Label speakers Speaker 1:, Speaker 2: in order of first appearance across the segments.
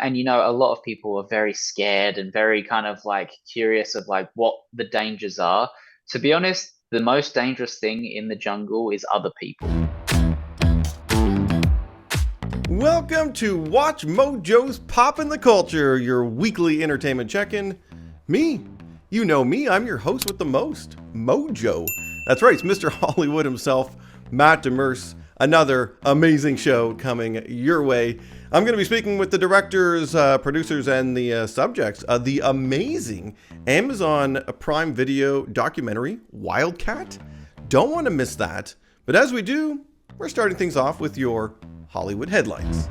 Speaker 1: And a lot of people are very scared and very kind of like curious of like what the dangers are. To be honest, the most dangerous thing in the jungle is other people.
Speaker 2: Welcome to Watch Mojo's Pop in the Culture, your weekly entertainment check-in. Me, you know me, I'm your host with the most, Mojo. That's right, it's Mr. Hollywood himself, Matt Demers. Another amazing show coming your way. I'm going to be speaking with the directors, producers, and the subjects of the amazing Amazon Prime Video documentary, Wildcat. Don't want to miss that. But as we do, we're starting things off with your Hollywood headlines.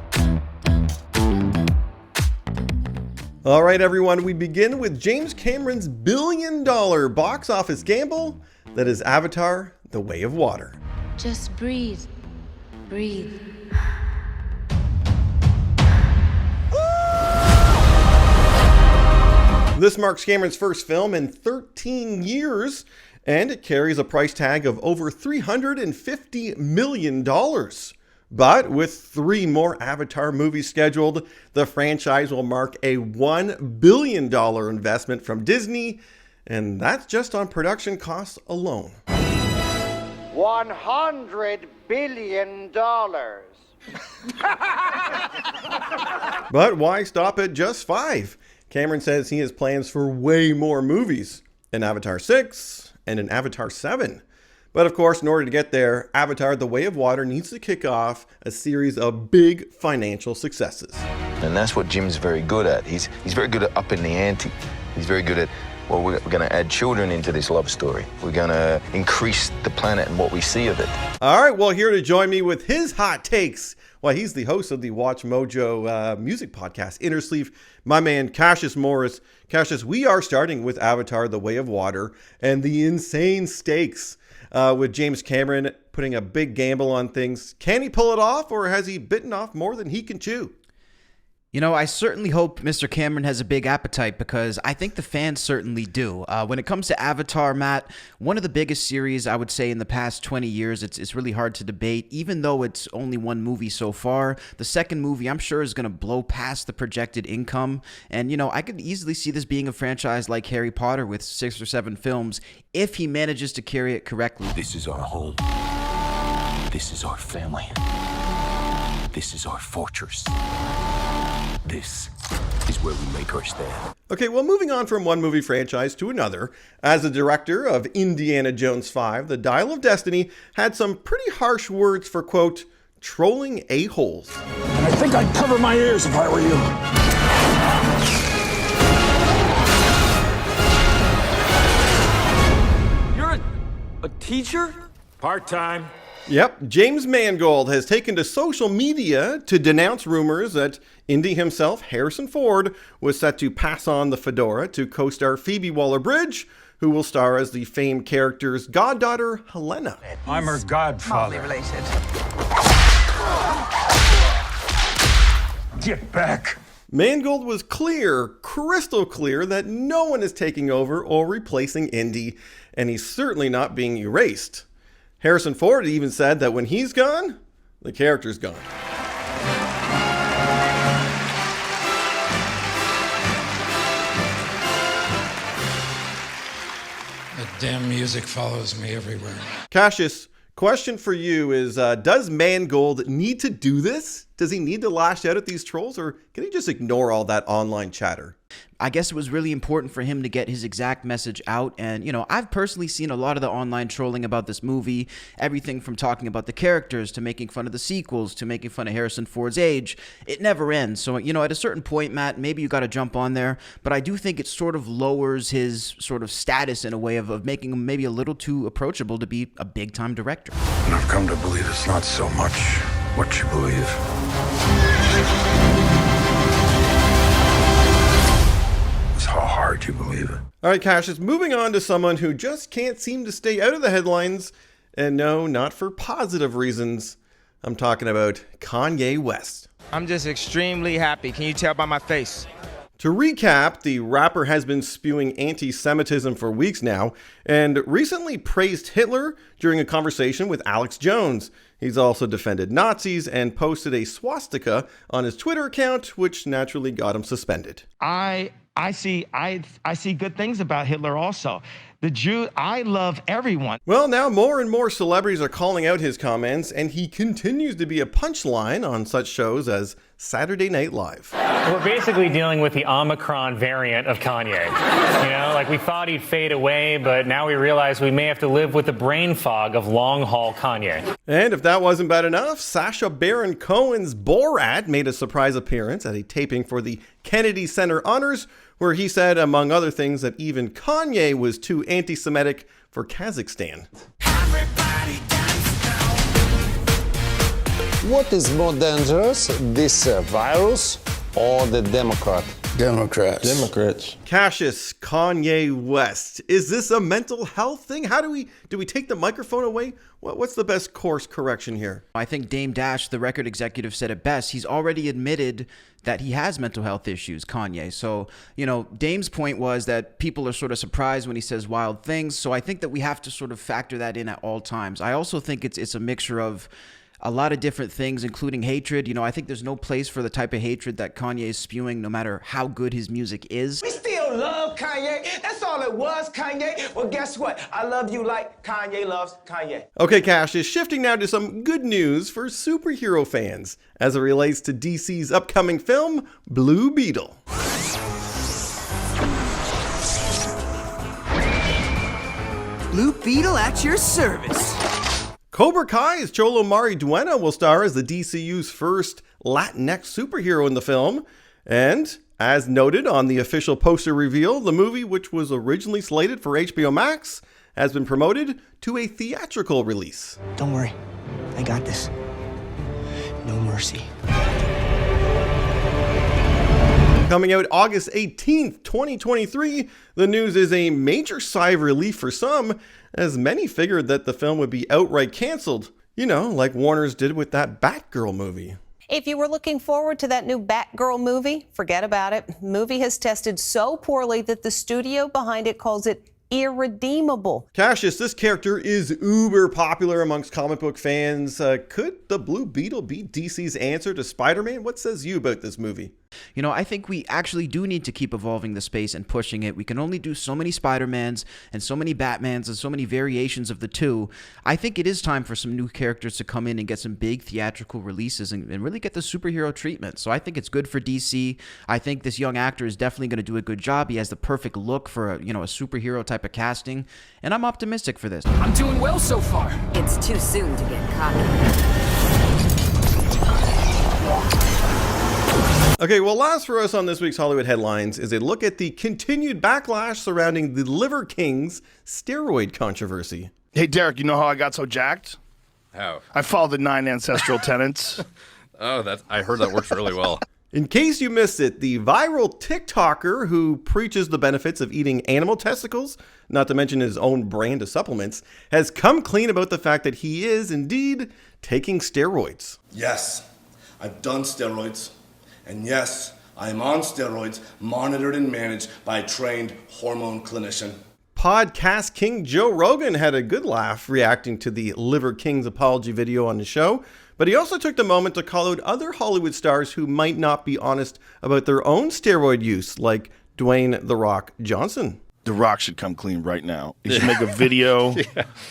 Speaker 2: All right, everyone, we begin with James Cameron's billion-dollar box office gamble that is Avatar: The Way of Water.
Speaker 3: Just breathe. Breathe.
Speaker 2: This marks Cameron's first film in 13 years, and it carries a price tag of over $350 million. But with 3 more Avatar movies scheduled, the franchise will mark a $1 billion investment from Disney, and that's just on production costs alone.
Speaker 4: $100 billion.
Speaker 2: But why stop at just 5? Cameron says he has plans for way more movies, an Avatar 6 and an Avatar 7. But of course, in order to get there, Avatar: The Way of Water needs to kick off a series of big financial successes.
Speaker 5: And that's what Jim's very good at. He's very good at upping the ante. He's very good at, well, we're going to add children into this love story. We're going to increase the planet and what we see of it.
Speaker 2: All right, well, here to join me with his hot takes, well, he's the host of the Watch Mojo music podcast, Inner Sleeve, my man Cassius Morris. Cassius, we are starting with Avatar: The Way of Water and the insane stakes with James Cameron putting a big gamble on things. Can he pull it off, or has he bitten off more than he can chew?
Speaker 6: You know, I certainly hope Mr. Cameron has a big appetite, because I think the fans certainly do. When it comes to Avatar, Matt, one of the biggest series, I would say, in the past 20 years, it's really hard to debate. Even though it's only one movie so far, the second movie, I'm sure, is going to blow past the projected income. And, I could easily see this being a franchise like Harry Potter with 6 or 7 films if he manages to carry it correctly.
Speaker 7: This is our home. This is our family. This is our fortress. This is where we make our stand.
Speaker 2: Okay, well, moving on from one movie franchise to another, as the director of Indiana Jones 5, The Dial of Destiny had some pretty harsh words for, quote, trolling a-holes.
Speaker 8: And I think I'd cover my ears if I were you.
Speaker 9: You're a teacher?
Speaker 8: Part-time.
Speaker 2: Yep, James Mangold has taken to social media to denounce rumors that Indy himself, Harrison Ford, was set to pass on the fedora to co-star Phoebe Waller-Bridge, who will star as the famed character's goddaughter, Helena.
Speaker 8: I'm her godfather.
Speaker 10: Related.
Speaker 8: Get back.
Speaker 2: Mangold was clear, crystal clear, that no one is taking over or replacing Indy, and he's certainly not being erased. Harrison Ford even said that when he's gone, the character's gone.
Speaker 11: That damn music follows me everywhere.
Speaker 2: Cassius, question for you is, does Mangold need to do this? Does he need to lash out at these trolls, or can he just ignore all that online chatter?
Speaker 6: I guess it was really important for him to get his exact message out. And, I've personally seen a lot of the online trolling about this movie, everything from talking about the characters to making fun of the sequels to making fun of Harrison Ford's age. It never ends. So, at a certain point, Matt, maybe you got to jump on there. But I do think it sort of lowers his sort of status in a way of making him maybe a little too approachable to be a big-time director.
Speaker 8: And I've come to believe it's not so much what you believe. It's how hard you believe it.
Speaker 2: All right, Cassius, moving on to someone who just can't seem to stay out of the headlines, and no, not for positive reasons. I'm talking about Kanye West.
Speaker 12: I'm just extremely happy. Can you tell by my face?
Speaker 2: To recap, the rapper has been spewing anti-Semitism for weeks now, and recently praised Hitler during a conversation with Alex Jones. He's also defended Nazis and posted a swastika on his Twitter account, which naturally got him suspended.
Speaker 10: I see good things about Hitler also. The Jew, I love everyone.
Speaker 2: Well, now more and more celebrities are calling out his comments, and he continues to be a punchline on such shows as Saturday Night Live.
Speaker 13: We're basically dealing with the Omicron variant of Kanye. You know, like we thought he'd fade away, but now we realize we may have to live with the brain fog of long-haul Kanye.
Speaker 2: And if that wasn't bad enough, Sacha Baron Cohen's Borat made a surprise appearance at a taping for the Kennedy Center Honors, where he said, among other things, that even Kanye was too anti-Semitic for Kazakhstan.
Speaker 14: What is more dangerous, this virus or the Democrats?
Speaker 2: Cassius, Kanye West. Is this a mental health thing? How do we take the microphone away? What's the best course correction here?
Speaker 6: I think Dame Dash, the record executive, said it best. He's already admitted that he has mental health issues, Kanye. So, you know, Dame's point was that people are sort of surprised when he says wild things. So I think that we have to sort of factor that in at all times. I also think it's a mixture of a lot of different things, including hatred. You know, I think there's no place for the type of hatred that Kanye is spewing, no matter how good his music is.
Speaker 15: We still love Kanye. That's all it was, Kanye. Well, guess what? I love you like Kanye loves Kanye.
Speaker 2: Okay, Cassius, shifting now to some good news for superhero fans as it relates to DC's upcoming film, Blue Beetle.
Speaker 16: Blue Beetle at your service.
Speaker 2: Cobra Kai's Cholo Mariduena will star as the DCU's first Latinx superhero in the film. And, as noted on the official poster reveal, the movie, which was originally slated for HBO Max, has been promoted to a theatrical release.
Speaker 16: Don't worry, I got this. No mercy.
Speaker 2: Coming out August 18th, 2023, the news is a major sigh of relief for some, as many figured that the film would be outright canceled. You know, like Warner's did with that Batgirl movie.
Speaker 17: If you were looking forward to that new Batgirl movie, forget about it. The movie has tested so poorly that the studio behind it calls it irredeemable.
Speaker 2: Cassius, this character is uber popular amongst comic book fans. Could the Blue Beetle be DC's answer to Spider-Man? What says you about this movie?
Speaker 6: You know, I think we actually do need to keep evolving the space and pushing it. We can only do so many Spider-Mans and so many Batmans and so many variations of the two. I think it is time for some new characters to come in and get some big theatrical releases and really get the superhero treatment. So I think it's good for DC. I think this young actor is definitely going to do a good job. He has the perfect look for a superhero type of casting, and I'm optimistic for this.
Speaker 18: I'm doing well so far.
Speaker 3: It's too soon to get cocky.
Speaker 2: Okay, well, last for us on this week's Hollywood Headlines is a look at the continued backlash surrounding the Liver King's steroid controversy.
Speaker 19: Hey, Derek, you know how I got so jacked?
Speaker 20: How?
Speaker 19: I followed the 9 ancestral tenets.
Speaker 20: Oh, I heard that works really well.
Speaker 2: In case you missed it, the viral TikToker who preaches the benefits of eating animal testicles, not to mention his own brand of supplements, has come clean about the fact that he is indeed taking steroids.
Speaker 21: Yes, I've done steroids. And yes, I am on steroids, monitored and managed by a trained hormone clinician.
Speaker 2: Podcast King Joe Rogan had a good laugh reacting to the Liver King's apology video on his show, but he also took the moment to call out other Hollywood stars who might not be honest about their own steroid use, like Dwayne "The Rock" Johnson.
Speaker 19: The Rock should come clean right now. He should make a video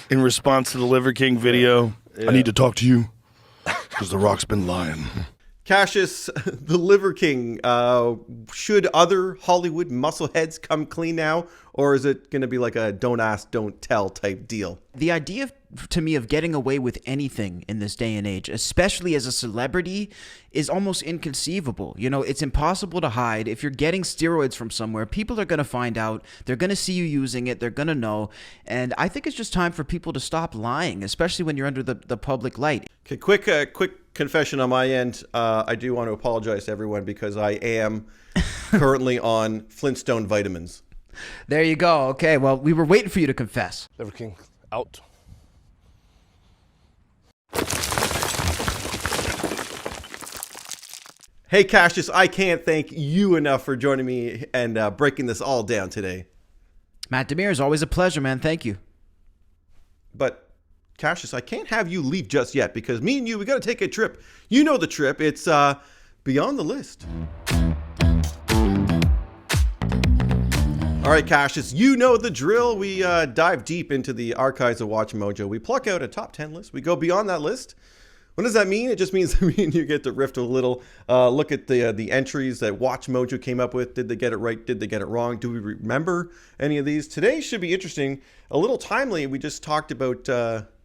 Speaker 19: in response to the Liver King video. I need to talk to you because The Rock's been lying.
Speaker 2: Cassius, the Liver King, should other Hollywood muscleheads come clean now, or is it going to be like a don't ask, don't tell type deal?
Speaker 6: The idea to me of getting away with anything in this day and age, especially as a celebrity, is almost inconceivable. You know, it's impossible to hide. If you're getting steroids from somewhere, people are going to find out. They're going to see you using it. They're going to know. And I think it's just time for people to stop lying, especially when you're under the public light.
Speaker 2: Okay, quick confession on my end. I do want to apologize to everyone because I am currently on Flintstone vitamins.
Speaker 6: There you go. Okay, well, we were waiting for you to confess.
Speaker 19: Liver King, out.
Speaker 2: Hey, Cassius, I can't thank you enough for joining me and breaking this all down today.
Speaker 6: Matt Demir, is always a pleasure, man. Thank you.
Speaker 2: But Cassius, I can't have you leave just yet because me and you, we got to take a trip. You know the trip. It's beyond the list. All right, Cassius, you know the drill. We dive deep into the archives of Watch Mojo. We pluck out a top 10 list. We go beyond that list. What does that mean? It just means that me and you get to riff a little, look at the entries that Watch Mojo came up with. Did they get it right? Did they get it wrong? Do we remember any of these? Today should be interesting. A little timely. We just talked about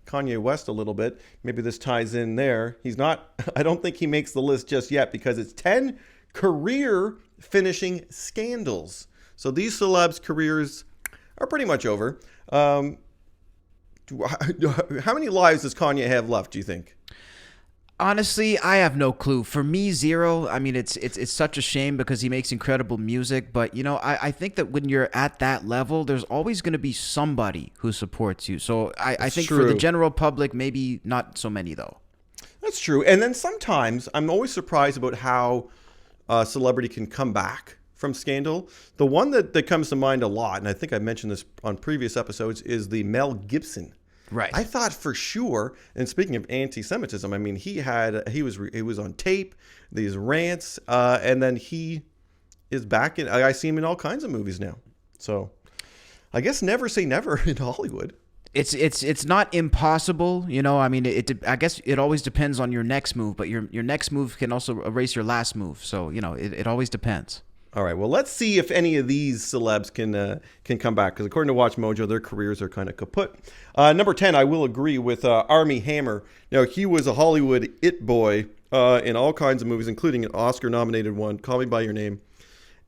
Speaker 2: Kanye West a little bit. Maybe this ties in there. He's not, I don't think he makes the list just yet because it's 10 career finishing scandals. So these celebs' careers are pretty much over. How many lives does Kanye have left, do you think?
Speaker 6: Honestly, I have no clue. For me, zero. I mean, it's such a shame because he makes incredible music. But, you know, I think that when you're at that level, there's always going to be somebody who supports you. So I think for the general public, maybe not so many, though.
Speaker 2: That's true. And then sometimes I'm always surprised about how a celebrity can come back from scandal. The one that comes to mind a lot, and I think I mentioned this on previous episodes, is the Mel Gibson.
Speaker 6: Right.
Speaker 2: I thought for sure, and speaking of anti-Semitism, I mean, he was on tape, these rants, and then he is back in. I see him in all kinds of movies now. So I guess never say never in Hollywood.
Speaker 6: It's not impossible, you know. I mean, I guess it always depends on your next move, but your next move can also erase your last move. So, you know, it always depends.
Speaker 2: All right, well, let's see if any of these celebs can come back, because according to Watch Mojo, their careers are kind of kaput. Number 10, I will agree with Armie Hammer. Now, he was a Hollywood it boy in all kinds of movies, including an Oscar-nominated one, Call Me By Your Name.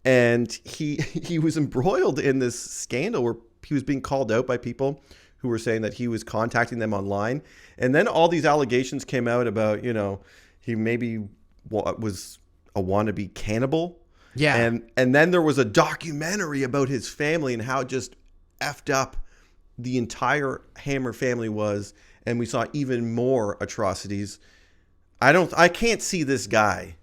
Speaker 2: And he was embroiled in this scandal where he was being called out by people who were saying that he was contacting them online. And then all these allegations came out about, you know, he maybe was a wannabe cannibal.
Speaker 6: Yeah.
Speaker 2: And then there was a documentary about his family and how just effed up the entire Hammer family was. And we saw even more atrocities. I can't see this guy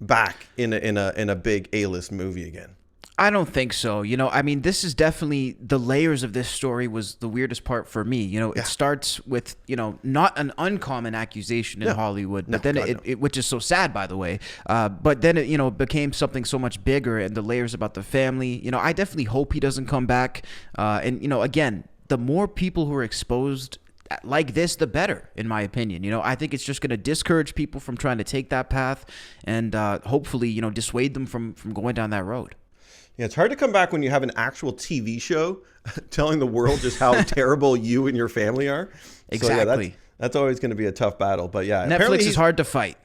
Speaker 2: back in a big A-list movie again.
Speaker 6: I don't think so. You know, I mean, this is definitely, the layers of this story was the weirdest part for me. You know, it starts with, you know, not an uncommon accusation in Hollywood, but then it which is so sad, by the way. But then it, you know, became something so much bigger, and the layers about the family. You know, I definitely hope he doesn't come back. And, you know, again, the more people who are exposed like this, the better, in my opinion. You know, I think it's just going to discourage people from trying to take that path, and hopefully, you know, dissuade them from going down that road.
Speaker 2: Yeah, it's hard to come back when you have an actual TV show telling the world just how terrible you and your family are.
Speaker 6: Exactly.
Speaker 2: So, yeah, that's always going to be a tough battle. But yeah,
Speaker 6: Netflix is hard to fight.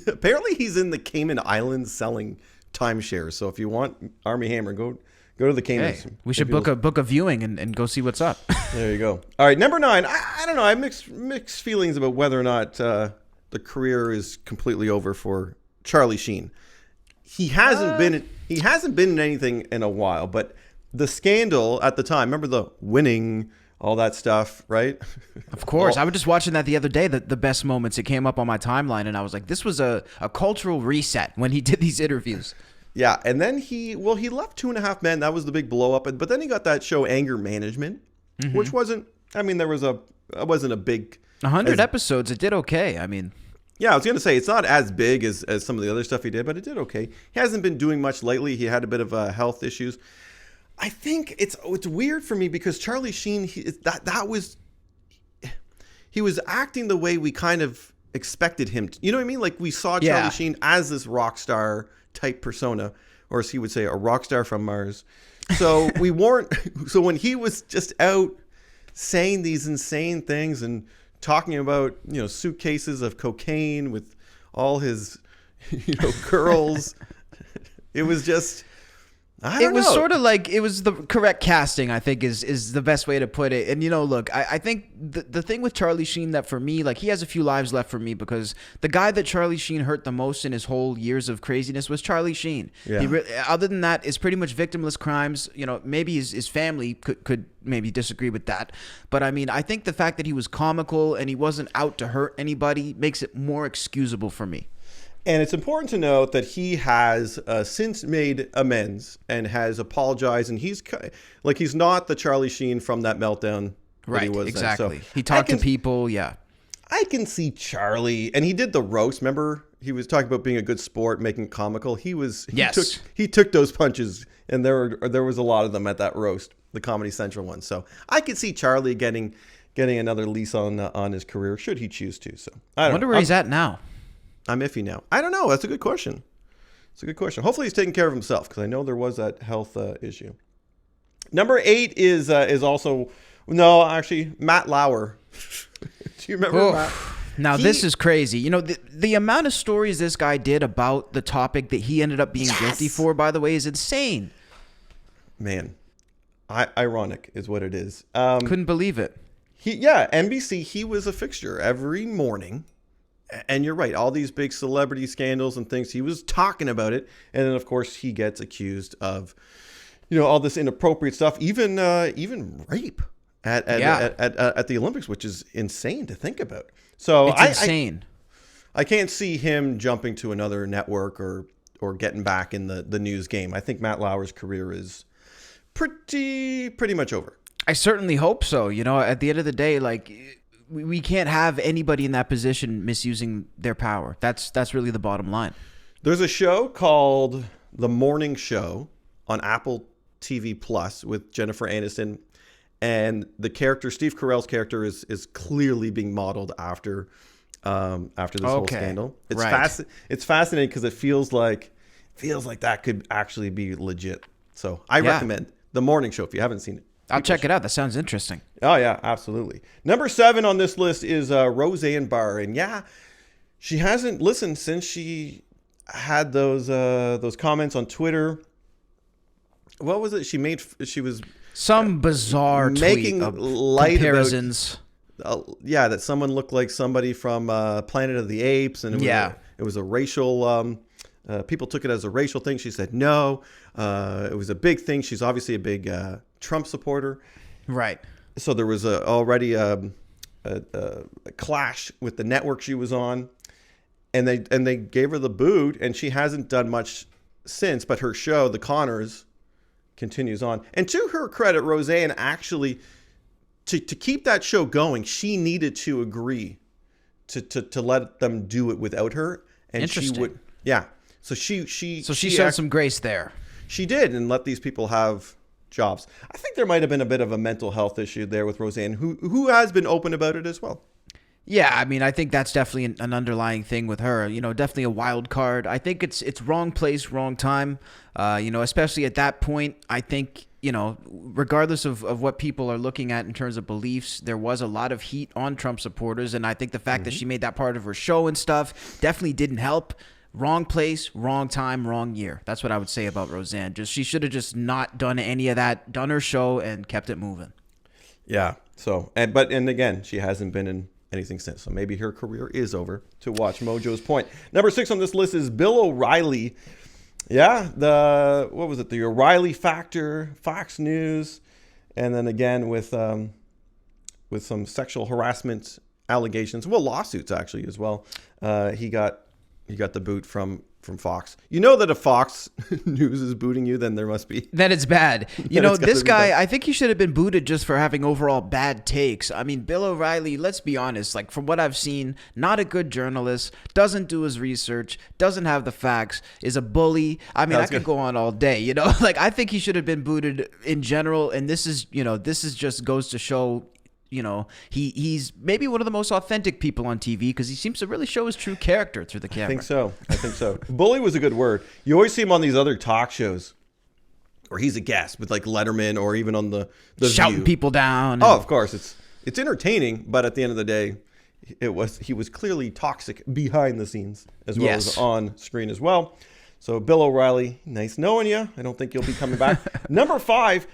Speaker 2: Apparently, he's in the Cayman Islands selling timeshares. So if you want Armie Hammer, go to the Caymans.
Speaker 6: Hey, we should book a viewing and go see what's up.
Speaker 2: There you go. All right, number 9. I don't know. I have mixed feelings about whether or not the career is completely over for Charlie Sheen. He hasn't been in anything in a while, but the scandal at the time, remember the winning, all that stuff, right?
Speaker 6: Of course. I was just watching that the other day, the best moments. It came up on my timeline, and I was like, this was a cultural reset when he did these interviews.
Speaker 2: Yeah, and then he left 2.5 Men. That was the big blow up. But then he got that show Anger Management, which wasn't, I mean, it wasn't a big...
Speaker 6: 100 episodes, it did okay. I mean...
Speaker 2: Yeah, I was going to say, it's not as big as some of the other stuff he did, but it did okay. He hasn't been doing much lately. He had a bit of health issues. I think it's weird for me because Charlie Sheen, he was acting the way we kind of expected him to. You know what I mean? Like we saw Charlie Sheen as this rock star type persona, or as he would say, a rock star from Mars. So we weren't. So when he was just out saying these insane things and talking about, you know, suitcases of cocaine with all his, you know, girls, it was just, I don't know.
Speaker 6: Sort of like, it was the correct casting, I think is the best way to put it. And, you know, look, I think the thing with Charlie Sheen that for me, like he has a few lives left for me because the guy that Charlie Sheen hurt the most in his whole years of craziness was Charlie Sheen. Yeah. Other than that, it's pretty much victimless crimes. You know, maybe his family could maybe disagree with that. But I mean, I think the fact that he was comical and he wasn't out to hurt anybody makes it more excusable for me.
Speaker 2: And it's important to note that he has since made amends and has apologized. And he's not the Charlie Sheen from that meltdown that he was
Speaker 6: exactly.
Speaker 2: Then. So
Speaker 6: he talked to people, yeah.
Speaker 2: I can see Charlie, and he did the roast. Remember, he was talking about being a good sport, making it comical. He took those punches, and there was a lot of them at that roast, the Comedy Central one. So I could see Charlie getting another lease on his career, should he choose to. So I
Speaker 6: wonder where he's at now.
Speaker 2: I'm iffy now. I don't know. That's a good question. Hopefully he's taking care of himself, because I know there was that health issue. Number 8 is also Matt Lauer. Do you remember Matt?
Speaker 6: Now, this is crazy. You know, the amount of stories this guy did about the topic that he ended up being guilty for, by the way, is insane.
Speaker 2: Man, ironic is what it is.
Speaker 6: Couldn't believe it.
Speaker 2: NBC, he was a fixture every morning. And you're right, all these big celebrity scandals and things, he was talking about it. And then, of course, he gets accused of, all this inappropriate stuff, even rape at the Olympics, which is insane to think about. So
Speaker 6: it's insane.
Speaker 2: I can't see him jumping to another network or getting back in the news game. I think Matt Lauer's career is pretty much over.
Speaker 6: I certainly hope so. At the end of the day, we can't have anybody in that position misusing their power. That's really the bottom line.
Speaker 2: There's a show called The Morning Show on Apple TV Plus with Jennifer Aniston, and the character, Steve Carell's character, is clearly being modeled after this whole scandal. It's fascinating because it feels like that could actually be legit. So I recommend The Morning Show if you haven't seen it.
Speaker 6: I'll check it out. That sounds interesting.
Speaker 2: Oh, yeah, absolutely. Number 7 on this list is Roseanne Barr. And she hasn't listened since she had those comments on Twitter. What was it? She was
Speaker 6: some bizarre
Speaker 2: making
Speaker 6: tweet of
Speaker 2: light
Speaker 6: comparisons.
Speaker 2: That someone looked like somebody from Planet of the Apes. And it was a racial... people took it as a racial thing. She said no. It was a big thing. She's obviously a big Trump supporter.
Speaker 6: Right.
Speaker 2: So there was already a clash with the network she was on. And they gave her the boot, and she hasn't done much since. But her show, The Connors, continues on. And to her credit, Roseanne actually, to keep that show going, she needed to agree to let them do it without her. And
Speaker 6: Interesting.
Speaker 2: She would, So she
Speaker 6: showed some grace there.
Speaker 2: She did, and let these people have jobs. I think there might have been a bit of a mental health issue there with Roseanne, who has been open about it as well.
Speaker 6: Yeah, I mean, I think that's definitely an underlying thing with her. Definitely a wild card. I think it's wrong place, wrong time. Especially at that point, I think, regardless of what people are looking at in terms of beliefs, there was a lot of heat on Trump supporters. And I think the fact that she made that part of her show and stuff definitely didn't help. Wrong place, wrong time, wrong year. That's what I would say about Roseanne. She should have just not done any of that, done her show and kept it moving.
Speaker 2: Yeah. So, and again, she hasn't been in anything since. So maybe her career is over, to watch Mojo's point. Number 6 on this list is Bill O'Reilly. Yeah. What was it? The O'Reilly Factor, Fox News. And then again with some sexual harassment allegations. Well, lawsuits actually as well. He got the boot from Fox. That if Fox News is booting you, then there must be...
Speaker 6: Then it's bad. This guy, I think he should have been booted just for having overall bad takes. I mean, Bill O'Reilly, let's be honest, from what I've seen, not a good journalist, doesn't do his research, doesn't have the facts, is a bully. I mean, I could go on all day, I think he should have been booted in general, and this is just goes to show... he's maybe one of the most authentic people on TV because he seems to really show his true character through the camera.
Speaker 2: I think so. Bully was a good word. You always see him on these other talk shows, or he's a guest with Letterman, or even on the
Speaker 6: shouting
Speaker 2: View.
Speaker 6: People down.
Speaker 2: Oh, of course, it's entertaining, but at the end of the day, he was clearly toxic behind the scenes as well as on screen as well. So Bill O'Reilly, nice knowing you. I don't think you'll be coming back. Number 5.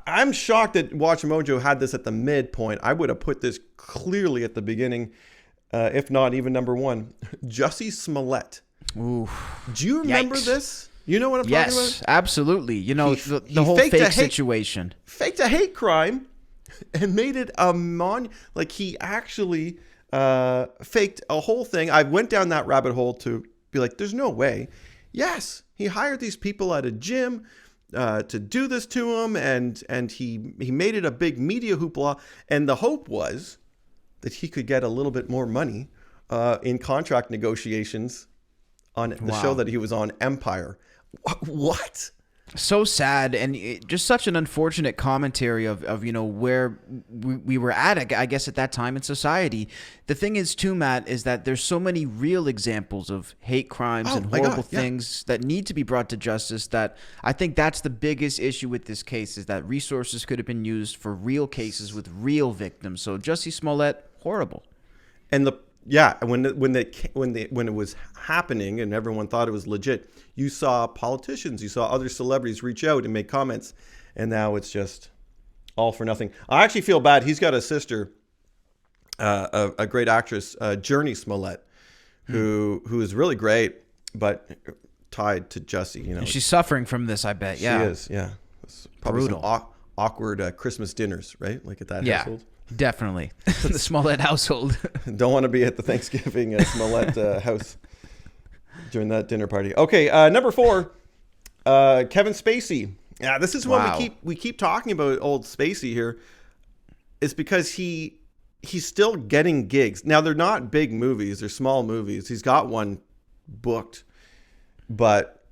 Speaker 2: I'm shocked that Watch Mojo had this at the midpoint. I would have put this clearly at the beginning, if not even number 1. Jussie Smollett.
Speaker 6: Ooh.
Speaker 2: Do you remember this? You know what I'm talking about?
Speaker 6: Yes, absolutely. The whole fake situation.
Speaker 2: Faked a hate crime and made it he actually faked a whole thing. I went down that rabbit hole to be like, there's no way. Yes, he hired these people at a gym. to do this to him, and he made it a big media hoopla, and the hope was that he could get a little bit more money in contract negotiations on the show that he was on, Empire. What?
Speaker 6: So sad, and just such an unfortunate commentary of where we were at, I guess, at that time in society. The thing is, too, Matt, is that there's so many real examples of hate crimes and horrible things that need to be brought to justice, that I think that's the biggest issue with this case, is that resources could have been used for real cases with real victims. So Jussie Smollett, horrible.
Speaker 2: And when it was happening and everyone thought it was legit, you saw politicians, you saw other celebrities reach out and make comments, and now it's just all for nothing. I actually feel bad. He's got a sister, a great actress, Journey Smollett, who is really great, but tied to Jussie.
Speaker 6: And she's suffering from this, I bet. Yeah,
Speaker 2: she is. Yeah, it's probably some awkward Christmas dinners, right? Like at that household.
Speaker 6: Definitely. The Smollett household.
Speaker 2: Don't want to be at the Thanksgiving Smollett house during that dinner party. Okay, number 4, Kevin Spacey. Yeah, this is one we keep talking about old Spacey here. It's because he's still getting gigs. Now, they're not big movies. They're small movies. He's got one booked. But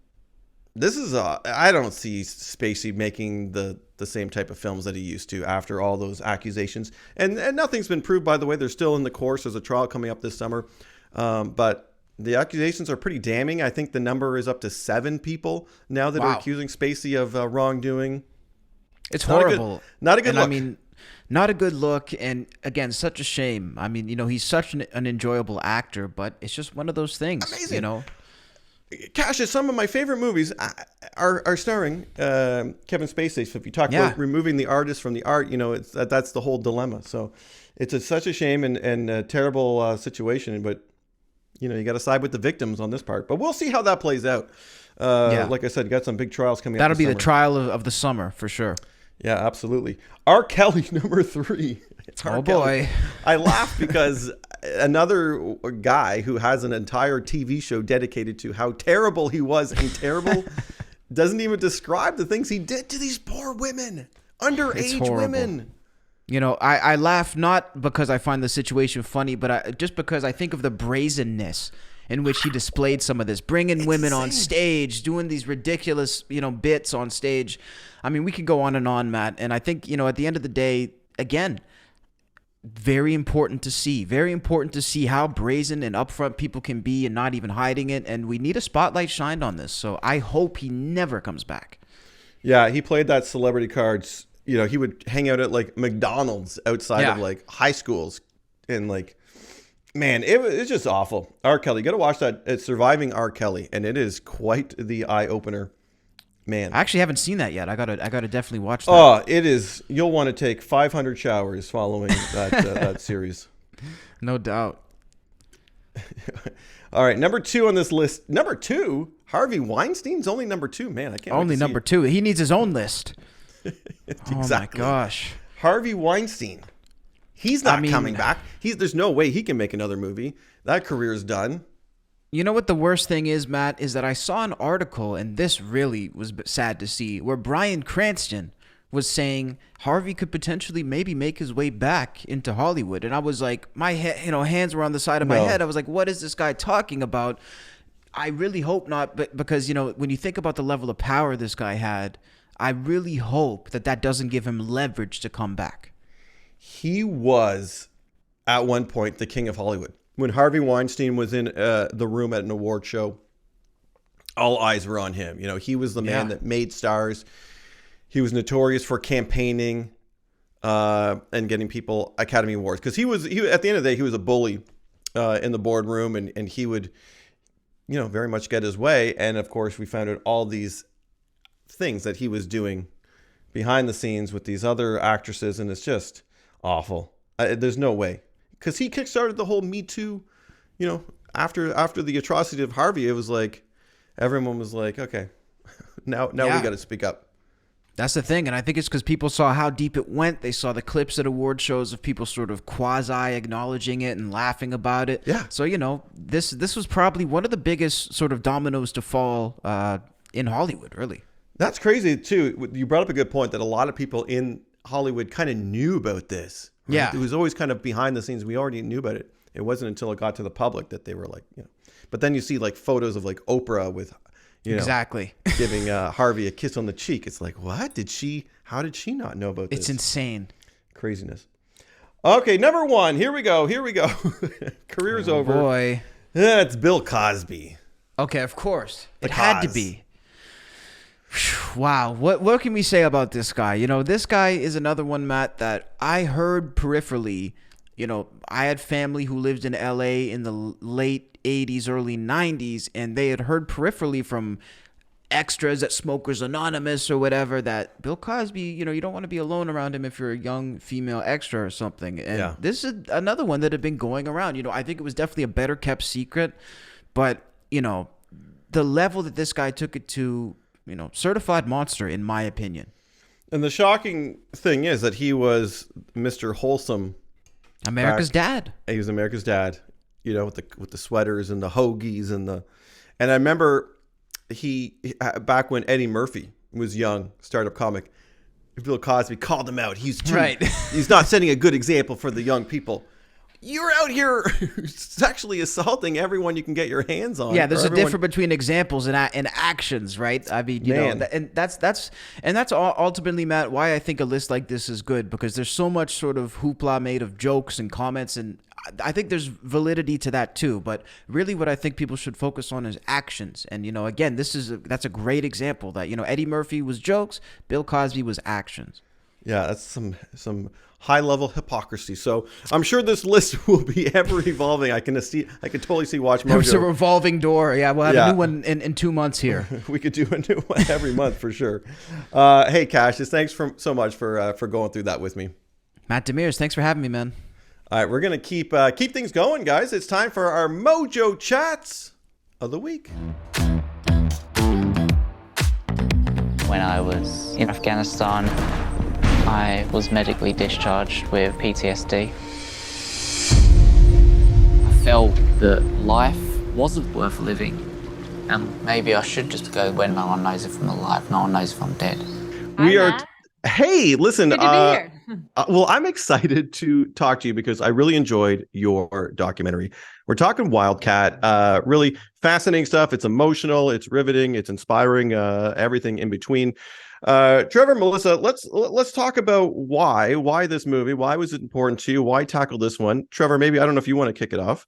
Speaker 2: this is I don't see Spacey making the same type of films that he used to after all those accusations. And nothing's been proved, by the way. They're still in the course. There's a trial coming up this summer. But the accusations are pretty damning. I think the number is up to 7 people now that are accusing Spacey of wrongdoing.
Speaker 6: It's horrible.
Speaker 2: Not a good look.
Speaker 6: I mean, not a good look. And again, such a shame. I mean, he's such an enjoyable actor, but it's just one of those things.
Speaker 2: Amazing. Cassius, some of my favorite movies are starring Kevin Spacey. So if you talk about removing the artist from the art, that's the whole dilemma. So it's such a shame and a terrible situation. But you got to side with the victims on this part. But we'll see how that plays out. Like I said, you got some big trials coming up.
Speaker 6: That'll be the trial of the summer for sure.
Speaker 2: Yeah, absolutely. R. Kelly, number 3.
Speaker 6: Oh boy.
Speaker 2: I laugh because another guy who has an entire TV show dedicated to how terrible he was and terrible doesn't even describe the things he did to these poor women, underage women.
Speaker 6: I laugh not because I find the situation funny, but just because I think of the brazenness in which he displayed some of this, bringing women on stage, doing these ridiculous, bits on stage. I mean, we could go on and on, Matt. And I think, at the end of the day, again, very important to see how brazen and upfront people can be and not even hiding it. And we need a spotlight shined on this. So I hope he never comes back.
Speaker 2: Yeah, he played that celebrity cards. He would hang out at like McDonald's outside of like high schools. And like, man, it's just awful. R. Kelly, you got to watch that. It's Surviving R. Kelly. And it is quite the eye opener. Man,
Speaker 6: I actually haven't seen that yet. I gotta definitely watch that.
Speaker 2: Oh, it is. You'll want to take 500 showers following that series.
Speaker 6: No doubt.
Speaker 2: All right, number 2 on this list. Number 2, Harvey Weinstein's only number 2. Man, I can't.
Speaker 6: Only number 2. He needs his own list.
Speaker 2: Exactly.
Speaker 6: Oh my gosh,
Speaker 2: Harvey Weinstein. He's not coming back. There's no way he can make another movie. That career's done.
Speaker 6: You know what the worst thing is, Matt, is that I saw an article, and this really was sad to see, where Bryan Cranston was saying Harvey could potentially maybe make his way back into Hollywood. And I was like, my hands were on the side of my head. I was like, what is this guy talking about? I really hope not, but because, when you think about the level of power this guy had, I really hope that doesn't give him leverage to come back.
Speaker 2: He was, at one point, the king of Hollywood. When Harvey Weinstein was in the room at an award show, all eyes were on him. He was the man that made stars. He was notorious for campaigning and getting people Academy Awards. Because he at the end of the day, he was a bully in the boardroom, and he would, very much get his way. And of course, we found out all these things that he was doing behind the scenes with these other actresses, and it's just awful. There's no way. Because he kickstarted the whole Me Too, after the atrocity of Harvey, it was like, everyone was like, okay, now we got to speak up.
Speaker 6: That's the thing, and I think it's because people saw how deep it went. They saw the clips at award shows of people sort of quasi-acknowledging it and laughing about it.
Speaker 2: Yeah.
Speaker 6: So, this was probably one of the biggest sort of dominoes to fall in Hollywood, really.
Speaker 2: That's crazy too. You brought up a good point that a lot of people in Hollywood kind of knew about this. Right?
Speaker 6: Yeah.
Speaker 2: It was always kind of behind the scenes. We already knew about it. It wasn't until it got to the public that they were like, But then you see like photos of like Oprah with,
Speaker 6: exactly
Speaker 2: giving Harvey a kiss on the cheek. It's like, what how did she not know about this?
Speaker 6: It's insane.
Speaker 2: Craziness. Okay, number one. Here we go. Career's over.
Speaker 6: Boy.
Speaker 2: It's Bill Cosby.
Speaker 6: Okay, of course. It had to be. Wow. What can we say about this guy? This guy is another one, Matt, that I heard peripherally. I had family who lived in LA in the late 80s, early 90s, and they had heard peripherally from extras at Smokers Anonymous or whatever that Bill Cosby, you don't want to be alone around him if you're a young female extra or something. And this is another one that had been going around. I think it was definitely a better kept secret, but, the level that this guy took it to, certified monster, in my opinion.
Speaker 2: And the shocking thing is that he was Mr. Wholesome.
Speaker 6: America's dad.
Speaker 2: He was America's dad, with the sweaters and the hoagies and I remember he back when Eddie Murphy was young, startup comic, Bill Cosby called him out. He's not setting a good example for the young people. You're out here sexually assaulting everyone you can get your hands on.
Speaker 6: Yeah, there's a difference between examples and actions, right? I mean, and that's ultimately, Matt, why I think a list like this is good, because there's so much sort of hoopla made of jokes and comments, and I think there's validity to that too. But really, what I think people should focus on is actions. And again, that's a great example that Eddie Murphy was jokes, Bill Cosby was actions.
Speaker 2: Yeah, that's some high-level hypocrisy. So I'm sure this list will be ever evolving. I can totally see Watch Mojo.
Speaker 6: It's a revolving door. Yeah, we'll have a new one in 2 months here.
Speaker 2: We could do a new one every month for sure. Hey, Cassius, thanks so much for going through that with me.
Speaker 6: Matt Demers, thanks for having me, man.
Speaker 2: All right, we're gonna keep things going, guys. It's time for our Mojo Chats of the week.
Speaker 18: When I was in Afghanistan, I was medically discharged with PTSD. I felt that life wasn't worth living, and maybe I should just go when no one knows if I'm alive, no one knows if I'm dead.
Speaker 2: Hey, listen.
Speaker 22: Good to be here.
Speaker 2: Well, I'm excited to talk to you because I really enjoyed your documentary. We're talking Wildcat. Really fascinating stuff. It's emotional. It's riveting. It's inspiring. Everything in between. Trevor, Melissa, let's talk about why this movie. Why was it important to you? Why tackle this one? Trevor, maybe I don't know if you want to kick it off.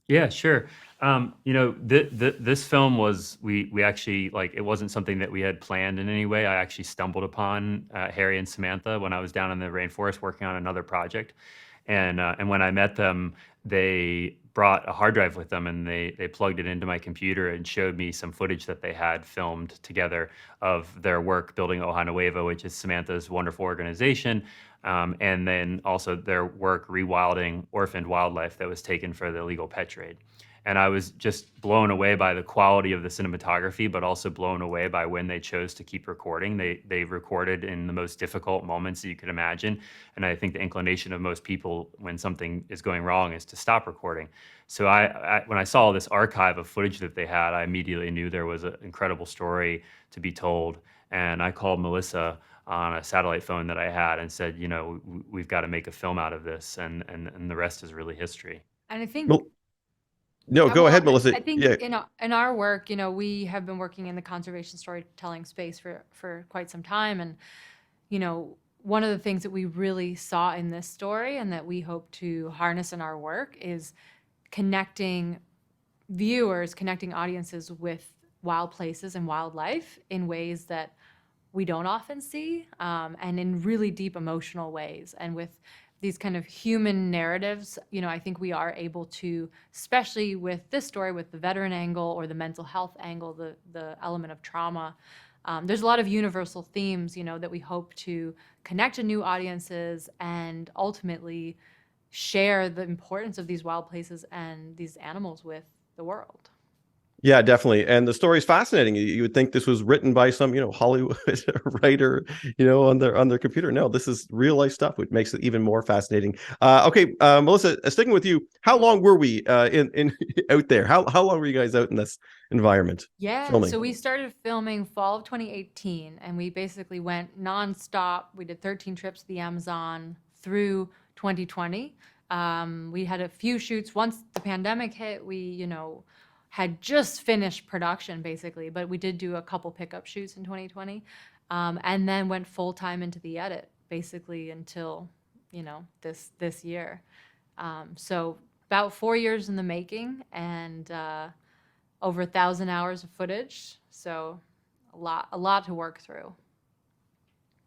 Speaker 23: Yeah, sure. This film was we actually it wasn't something that we had planned in any way. I actually stumbled upon Harry and Samantha when I was down in the rainforest working on another project, and when I met them, they brought a hard drive with them, and they plugged it into my computer and showed me some footage that they had filmed together of their work building Hoja Nueva, which is Samantha's wonderful organization, and then also their work rewilding orphaned wildlife that was taken for the illegal pet trade. And I was just blown away by the quality of the cinematography, but also blown away by when they chose to keep recording. They recorded in the most difficult moments that you could imagine. And I think the inclination of most people when something is going wrong is to stop recording. So when I saw this archive of footage that they had, I immediately knew there was an incredible story to be told. And I called Melissa on a satellite phone that I had and said, we've got to make a film out of this. And the rest is really history.
Speaker 22: And I think...
Speaker 2: No, go ahead, Melissa.
Speaker 22: I think in our work, we have been working in the conservation storytelling space for quite some time. And, one of the things that we really saw in this story and that we hope to harness in our work is connecting audiences with wild places and wildlife in ways that we don't often see, and in really deep emotional ways. And with these kind of human narratives, I think we are able to, especially with this story, with the veteran angle or the mental health angle, the element of trauma, there's a lot of universal themes, that we hope to connect to new audiences and ultimately share the importance of these wild places and these animals with the world.
Speaker 2: Yeah, definitely. And the story is fascinating. You would think this was written by some, Hollywood writer, on their computer. No, this is real life stuff, which makes it even more fascinating. Okay, Melissa, sticking with you, how long were we in out there? How long were you guys out in this environment?
Speaker 22: Yeah,
Speaker 2: Filming?
Speaker 22: so we started filming fall of 2018, and we basically went nonstop. We did 13 trips to the Amazon through 2020. We had a few shoots. Once the pandemic hit, we, had just finished production basically, but we did do a couple pickup shoots in 2020, and then went full time into the edit basically until this year. So about 4 years in the making, and over 1,000 hours of footage. So a lot to work through.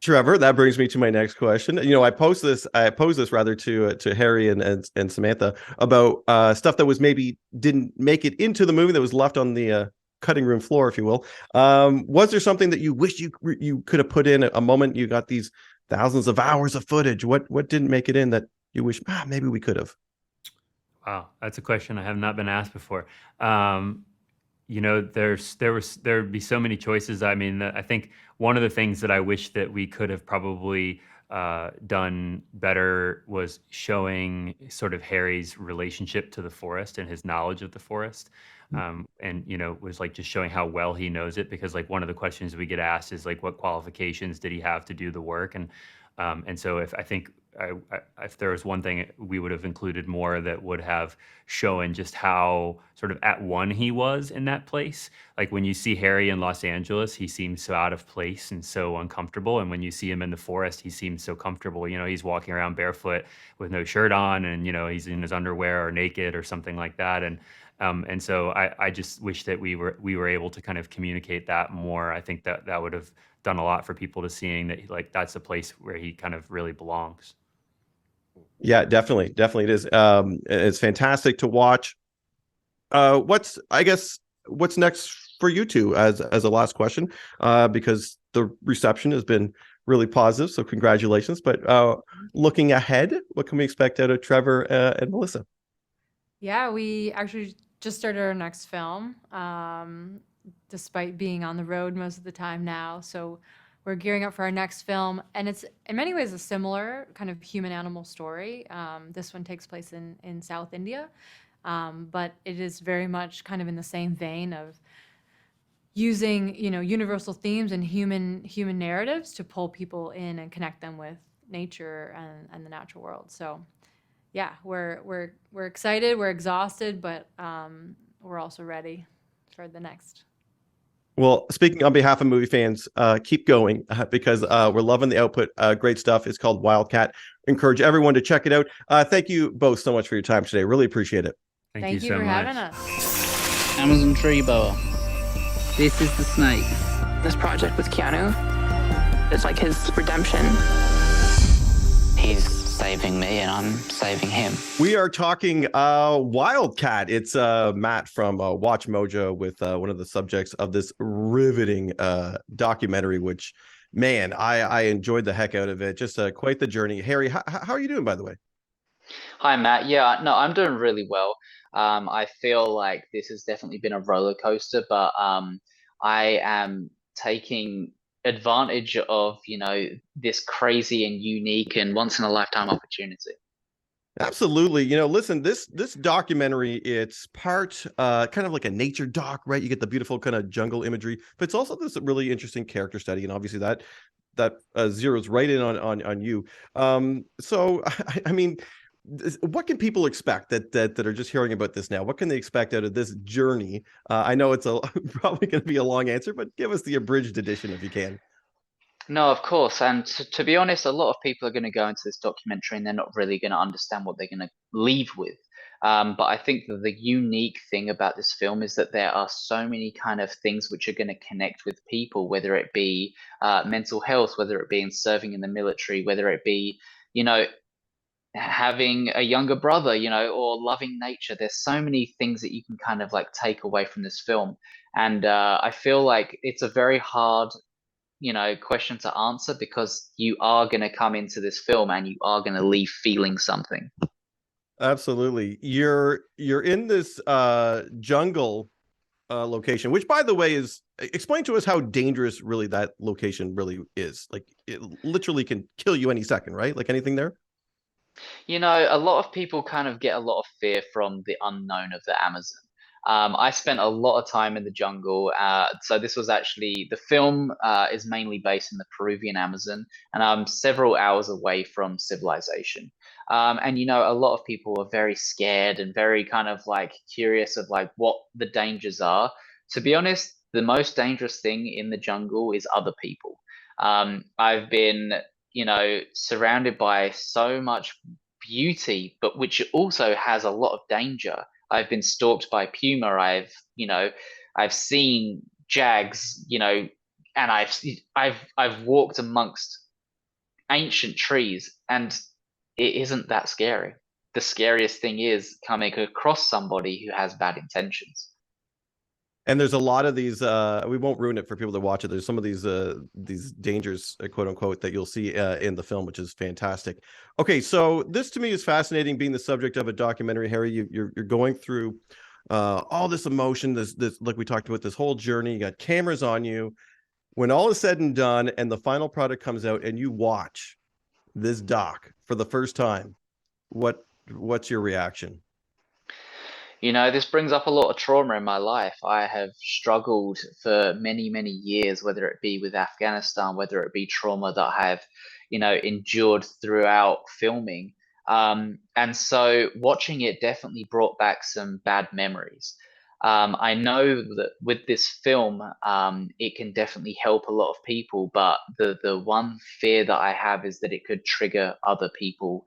Speaker 2: Trevor, that brings me to my next question. I posed this rather to Harry and Samantha about stuff that was maybe didn't make it into the movie, that was left on the cutting room floor, if you will. Was there something that you wish you could have put in a moment? You got these thousands of hours of footage. What didn't make it in that you wish maybe we could have?
Speaker 23: Wow, that's a question I have not been asked before. There'd be so many choices. I mean, I think one of the things that I wish that we could have probably done better was showing sort of Harry's relationship to the forest and his knowledge of the forest. Was like just showing how well he knows it, because like one of the questions we get asked is like, what qualifications did he have to do the work? And so if there was one thing we would have included more that would have shown just how sort of at one he was in that place. Like when you see Harry in Los Angeles, he seems so out of place and so uncomfortable. And when you see him in the forest, he seems so comfortable. He's walking around barefoot with no shirt on, and, he's in his underwear or naked or something like that. And so I just wish that we were able to kind of communicate that more. I think that would have done a lot for people to seeing that like that's a place where he kind of really belongs.
Speaker 2: Yeah, definitely it is. It's fantastic to watch. What's next for you two as a last question? Because the reception has been really positive, so congratulations. But looking ahead, what can we expect out of Trevor and Melissa?
Speaker 22: Yeah, we actually just started our next film, despite being on the road most of the time now. So we're gearing up for our next film, and it's in many ways a similar kind of human-animal story. This one takes place in South India, but it is very much kind of in the same vein of using, universal themes and human narratives to pull people in and connect them with nature and the natural world. So yeah, we're excited, we're exhausted, but we're also ready for the next.
Speaker 2: Well, speaking on behalf of movie fans, keep going because we're loving the output. Great stuff. It's called Wildcat. Encourage everyone to check it out. Thank you both so much for your time today. Really appreciate it.
Speaker 22: Thank you so for much. Having us.
Speaker 18: Amazon tree boa. This is the snake.
Speaker 1: This project with Keanu, it's like his redemption. He's saving me and I'm saving him.
Speaker 2: We are talking Wildcat. It's Matt from Watch Mojo with one of the subjects of this riveting documentary, which, man, I enjoyed the heck out of it. Just quite the journey. Harry, how are you doing, by the way?
Speaker 18: Hi, Matt. Yeah, no, I'm doing really well. I feel like this has definitely been a roller coaster, but I am taking advantage of this crazy and unique and once in a lifetime opportunity.
Speaker 2: Absolutely. Listen, this documentary, it's part kind of like a nature doc, right? You get the beautiful kind of jungle imagery, but it's also this really interesting character study, and obviously that zeroes right in on you. So I mean, what can people expect that are just hearing about this now? What can they expect out of this journey? I know it's probably going to be a long answer, but give us the abridged edition if you can.
Speaker 18: No, of course. And to be honest, a lot of people are going to go into this documentary and they're not really going to understand what they're going to leave with. But I think that the unique thing about this film is that there are so many kind of things which are going to connect with people, whether it be mental health, whether it be in serving in the military, whether it be, having a younger brother, or loving nature. There's so many things that you can kind of like take away from this film. And I feel like it's a very hard question to answer, because you are going to come into this film and you are going to leave feeling something.
Speaker 2: Absolutely. You're in this jungle location, which, by the way, is explain to us how dangerous really that location really is. Like, it literally can kill you any second, right? Like anything there.
Speaker 18: You know, a lot of people kind of get a lot of fear from the unknown of the Amazon. I spent a lot of time in the jungle. So this was actually the film is mainly based in the Peruvian Amazon, and I'm several hours away from civilization. And you know, a lot of people are very scared and very kind of like curious of like what the dangers are. To be honest, the most dangerous thing in the jungle is other people. I've been, you know, surrounded by so much beauty, but which also has a lot of danger. I've been stalked by puma. I've seen jags, you know, and I've walked amongst ancient trees, and it isn't that scary. The scariest thing is coming across somebody who has bad intentions.
Speaker 2: And there's a lot of these. We won't ruin it for people to watch it. There's some of these dangers, quote unquote, that you'll see in the film, which is fantastic. Okay, so this to me is fascinating, being the subject of a documentary. Harry, you're going through all this emotion, this like we talked about, this whole journey. You got cameras on you. When all is said and done, and the final product comes out, and you watch this doc for the first time, what's your reaction?
Speaker 18: You know, this brings up a lot of trauma in my life. I have struggled for many, many years, whether it be with Afghanistan, whether it be trauma that I have, you know, endured throughout filming. And so watching it definitely brought back some bad memories. I know that with this film, it can definitely help a lot of people, but the one fear that I have is that it could trigger other people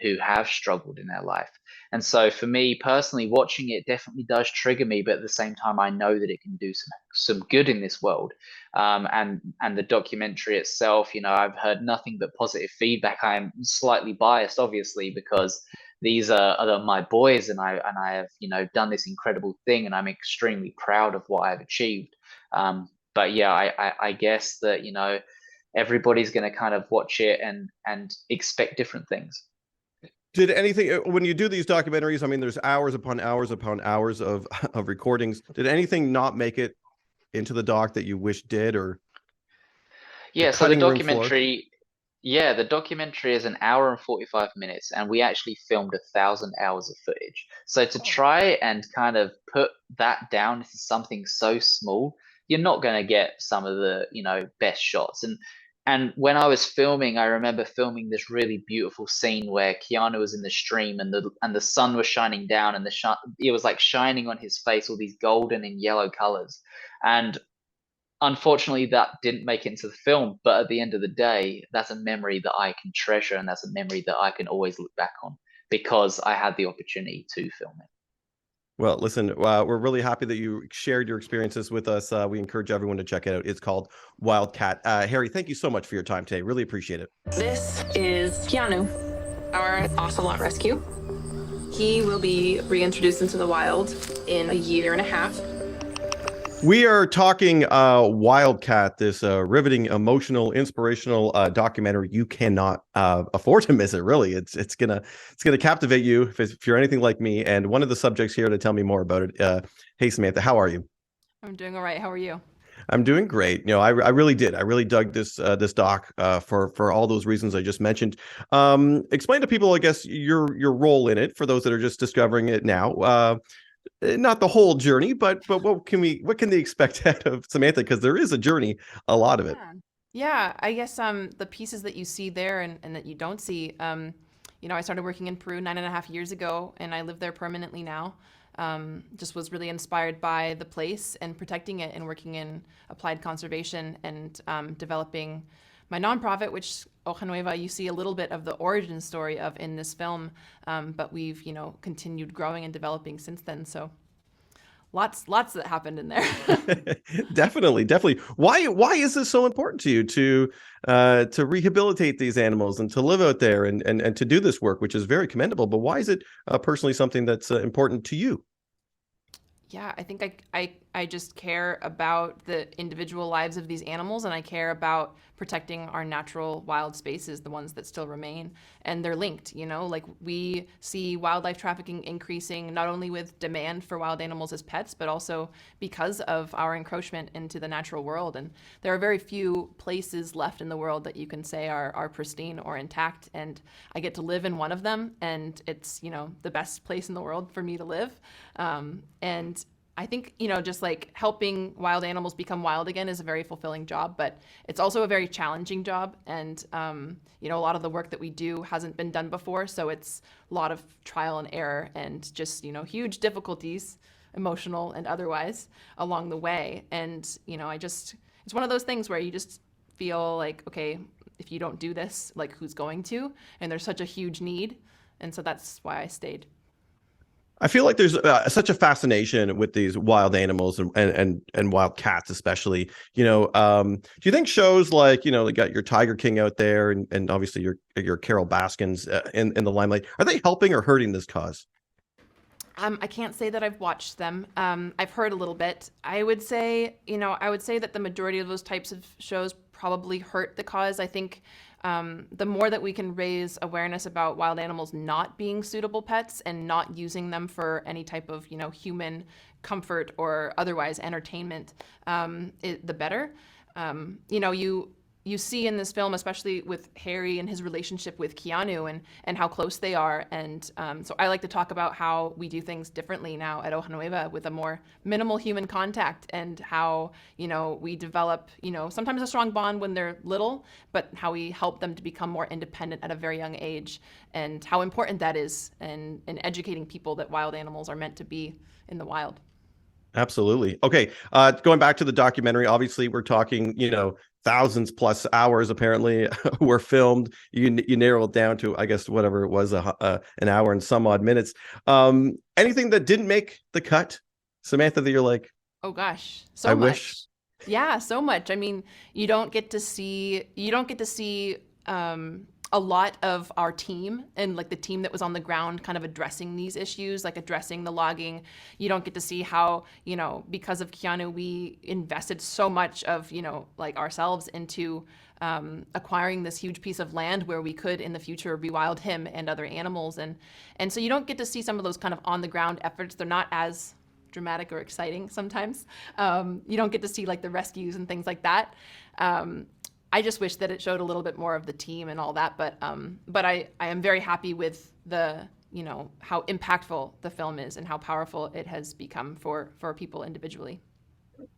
Speaker 18: who have struggled in their life. And so for me personally, watching it definitely does trigger me, but at the same time, I know that it can do some good in this world. And the documentary itself, you know, I've heard nothing but positive feedback. I am slightly biased, obviously, because these are my boys, and I have, you know, done this incredible thing, and I'm extremely proud of what I've achieved. But yeah, I guess that, you know, everybody's going to kind of watch it and expect different things.
Speaker 2: Did anything, when you do these documentaries, I mean, there's hours upon hours upon hours of recordings. Did anything not make it into the doc that you wish did, or
Speaker 18: Yeah, so the documentary, yeah, the documentary is an hour and 45 minutes, and we actually filmed 1,000 hours of footage. So to try and kind of put that down to something so small, you're not going to get some of the, you know, best shots. And when I was filming, I remember filming this really beautiful scene where Keanu was in the stream, and the sun was shining down, and it was like shining on his face, all these golden and yellow colors. And unfortunately, that didn't make it into the film. But at the end of the day, that's a memory that I can treasure, and that's a memory that I can always look back on because I had the opportunity to film it.
Speaker 2: Well, listen, we're really happy that you shared your experiences with us. We encourage everyone to check it out. It's called Wildcat. Harry, thank you so much for your time today. Really appreciate it.
Speaker 1: This is Keanu, our ocelot rescue. He will be reintroduced into the wild in a year and a half.
Speaker 2: We are talking Wildcat, this riveting, emotional, inspirational documentary. You cannot afford to miss it. Really, it's gonna captivate you if you're anything like me. And one of the subjects here to tell me more about it. Hey, Samantha, how are you?
Speaker 4: I'm doing all right. How are you?
Speaker 2: I'm doing great. You know, I really did. I really dug this doc for all those reasons I just mentioned. Explain to people, I guess, your role in it for those that are just discovering it now. Not the whole journey, but what can they expect out of Samantha? Because there is a journey, a lot of it.
Speaker 4: Yeah, I guess the pieces that you see there and that you don't see, you know, I started working in Peru 9.5 years ago, and I live there permanently now. Just was really inspired by the place and protecting it, and working in applied conservation and developing my nonprofit, which Hoja Nueva, you see a little bit of the origin story of in this film, but we've, you know, continued growing and developing since then. So lots that happened in there.
Speaker 2: Definitely. Why is this so important to you to rehabilitate these animals and to live out there and to do this work, which is very commendable? But why is it personally something that's important to you?
Speaker 4: Yeah, I think I I just care about the individual lives of these animals, and I care about protecting our natural wild spaces, the ones that still remain. And they're linked, you know, like we see wildlife trafficking increasing not only with demand for wild animals as pets, but also because of our encroachment into the natural world. And there are very few places left in the world that you can say are pristine or intact. And I get to live in one of them, and it's, you know, the best place in the world for me to live. And I think, you know, just like helping wild animals become wild again is a very fulfilling job, but it's also a very challenging job. And, you know, a lot of the work that we do hasn't been done before. So it's a lot of trial and error and just, you know, huge difficulties, emotional and otherwise, along the way. And, you know, it's one of those things where you just feel like, okay, if you don't do this, like who's going to? And there's such a huge need. And so that's why I stayed.
Speaker 2: I feel like there's such a fascination with these wild animals and wild cats, especially. You know, do you think shows like, you know, they got your Tiger King out there, and obviously your Carol Baskins in the limelight, are they helping or hurting this cause?
Speaker 4: I can't say that I've watched them. I've heard a little bit. I would say that the majority of those types of shows probably hurt the cause. I think the more that we can raise awareness about wild animals not being suitable pets and not using them for any type of, you know, human comfort or otherwise entertainment, the better. You know, you see in this film, especially with Harry and his relationship with Keanu and how close they are. And so I like to talk about how we do things differently now at Hoja Nueva with a more minimal human contact, and how, you know, we develop, you know, sometimes a strong bond when they're little, but how we help them to become more independent at a very young age, and how important that is in educating people that wild animals are meant to be in the wild.
Speaker 2: Absolutely. Okay. Going back to the documentary, obviously we're talking, you know, thousands plus hours apparently were filmed. You narrow it down to, I guess, whatever it was, an hour and some odd minutes. Anything that didn't make the cut, Samantha, that you're like,
Speaker 4: oh gosh,
Speaker 2: I wish.
Speaker 4: Yeah, so much. I mean, you don't get to see a lot of our team and like the team that was on the ground kind of addressing these issues, like addressing the logging. You don't get to see how, you know, because of Keanu, we invested so much of, you know, like ourselves into acquiring this huge piece of land where we could in the future rewild him and other animals. And so you don't get to see some of those kind of on the ground efforts. They're not as dramatic or exciting sometimes. You don't get to see like the rescues and things like that. I just wish that it showed a little bit more of the team and all that, but I am very happy with the, you know, how impactful the film is and how powerful it has become for people individually.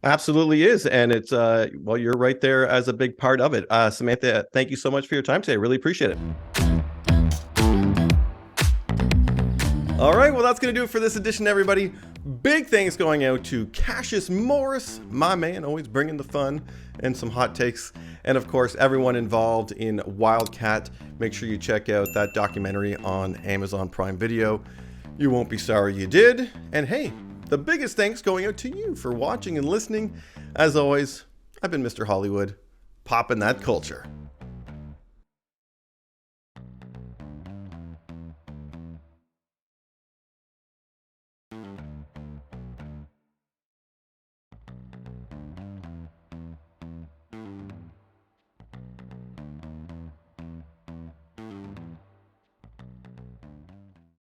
Speaker 2: Absolutely is, and it's well, you're right there as a big part of it. Samantha, thank you so much for your time today. I really appreciate it. All right, well, that's going to do it for this edition, everybody. Big thanks going out to Cassius Morris, my man, always bringing the fun and some hot takes. And of course, everyone involved in Wildcat. Make sure you check out that documentary on Amazon Prime Video. You won't be sorry you did. And hey, the biggest thanks going out to you for watching and listening. As always, I've been Mr. Hollywood, popping that culture.